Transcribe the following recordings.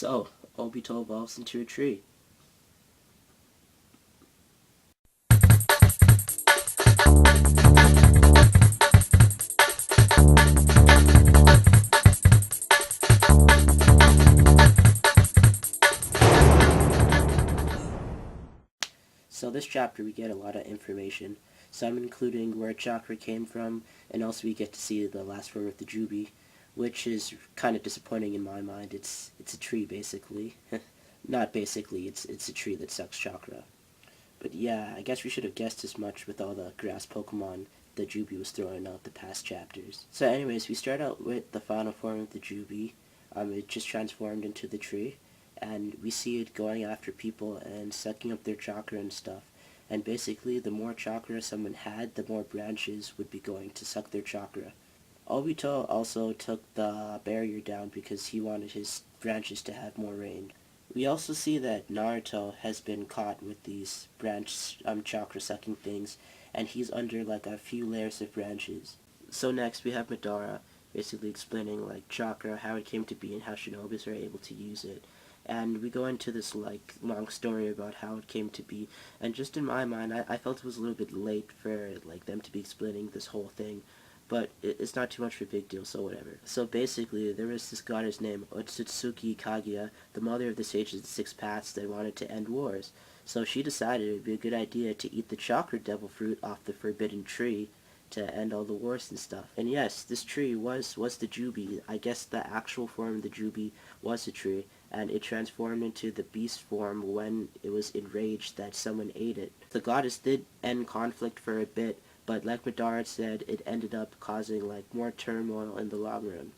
So, Obito evolves into a tree. So this chapter we get a lot of information, some including where chakra came from, and also we get to see the last form of the Jubi, which is kind of disappointing in my mind. It's a tree basically. Not basically, it's a tree that sucks chakra. But yeah, I guess we should have guessed as much with all the grass Pokemon the Jubi was throwing out the past chapters. So anyways, we start out with the final form of the Jubi. It just transformed into the tree, and we see it going after people and sucking up their chakra and stuff. And basically, the more chakra someone had, the more branches would be going to suck their chakra. Obito also took the barrier down because he wanted his branches to have more range. We also see that Naruto has been caught with these chakra sucking things, and he's under like a few layers of branches. So next we have Madara basically explaining like chakra, how it came to be, and how shinobis are able to use it. And we go into this like long story about how it came to be, and just in my mind I felt it was a little bit late for like them to be explaining this whole thing, but it's not too much of a big deal, so whatever. So basically, there was this goddess named Otsutsuki Kaguya, the mother of the sages of the six paths that wanted to end wars. So she decided it would be a good idea to eat the chakra devil fruit off the forbidden tree to end all the wars and stuff. And yes, this tree was the Jubi. I guess the actual form of the Jubi was a tree, and it transformed into the beast form when it was enraged that someone ate it. The goddess did end conflict for a bit, but like Madara said, it ended up causing like more turmoil in the long run.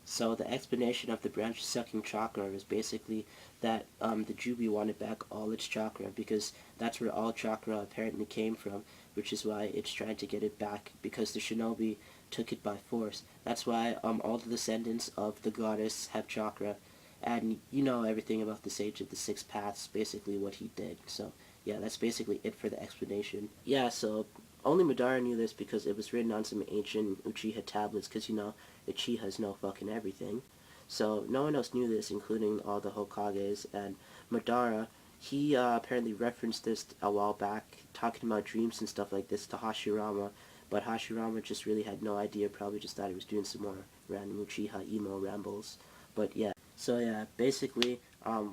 So the explanation of the branch sucking chakra is basically that the Jubi wanted back all its chakra because that's where all chakra apparently came from, which is why it's trying to get it back because the shinobi took it by force. That's why all the descendants of the goddess have chakra, and you know everything about the Sage of the Six Paths, basically what he did. So yeah, that's basically it for the explanation. Yeah, so only Madara knew this because it was written on some ancient Uchiha tablets, because you know, Uchihas know fucking everything. So no one else knew this, including all the Hokages, and Madara, he apparently referenced this a while back, talking about dreams and stuff like this to Hashirama, but Hashirama just really had no idea, probably just thought he was doing some more random Uchiha emo rambles. But yeah, so yeah, basically,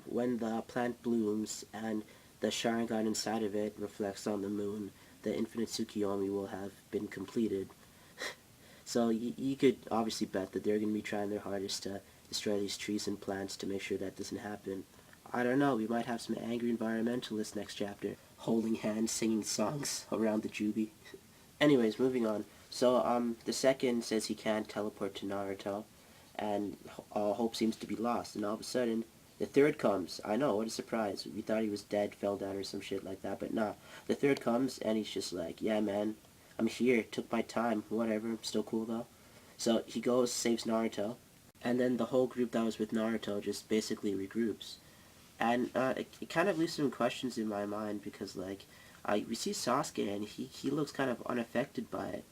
when the plant blooms and the Sharingan inside of it reflects on the moon, the infinite Tsukiyomi will have been completed. So you could obviously bet that they're going to be trying their hardest to destroy these trees and plants to make sure that doesn't happen. I don't know, we might have some angry environmentalists next chapter, holding hands, singing songs around the Jubi. Anyways, moving on. So, the second says he can't teleport to Naruto, and all hope seems to be lost, and all of a sudden, the third comes. I know, what a surprise. We thought he was dead, fell down or some shit like that, but nah. The third comes, and he's just like, yeah man, I'm here, took my time, whatever, still cool though. So he goes, saves Naruto, and then the whole group that was with Naruto just basically regroups. And it kind of leaves some questions in my mind, because like, we see Sasuke, and he looks kind of unaffected by it.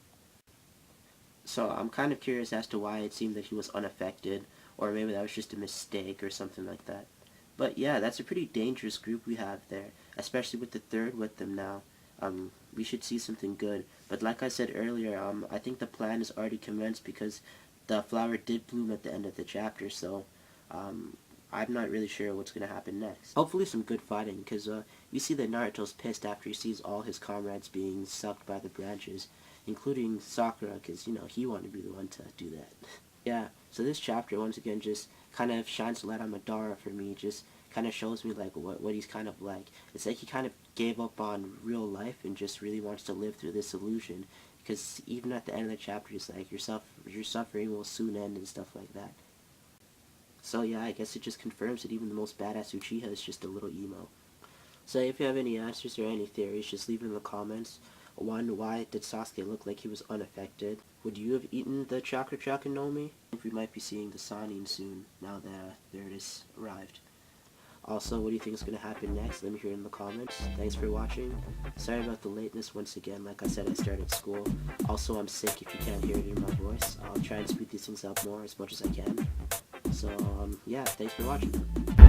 So I'm kind of curious as to why it seemed that he was unaffected, or maybe that was just a mistake or something like that. But yeah, that's a pretty dangerous group we have there, especially with the third with them now. We should see something good. But like I said earlier, I think the plan is already commenced because the flower did bloom at the end of the chapter, so I'm not really sure what's going to happen next. Hopefully some good fighting, because you see that Naruto's pissed after he sees all his comrades being sucked by the branches, including Sakura, because, you know, he wanted to be the one to do that. Yeah, so this chapter, once again, just kind of shines a light on Madara for me, just kind of shows me, like, what he's kind of like. It's like he kind of gave up on real life and just really wants to live through this illusion, because even at the end of the chapter, it's like, your suffering will soon end and stuff like that. So yeah, I guess it just confirms that even the most badass Uchiha is just a little emo. So if you have any answers or any theories, just leave them in the comments. One, why did Sasuke look like he was unaffected? Would you have eaten the Chakra Chakra No Mi? I think we might be seeing the Sannin soon, now that there it is arrived. Also, what do you think is going to happen next? Let me hear it in the comments. Thanks for watching. Sorry about the lateness once again. Like I said, I started school. Also, I'm sick if you can't hear it in my voice. I'll try and speed these things up more as much as I can. So, yeah, thanks for watching.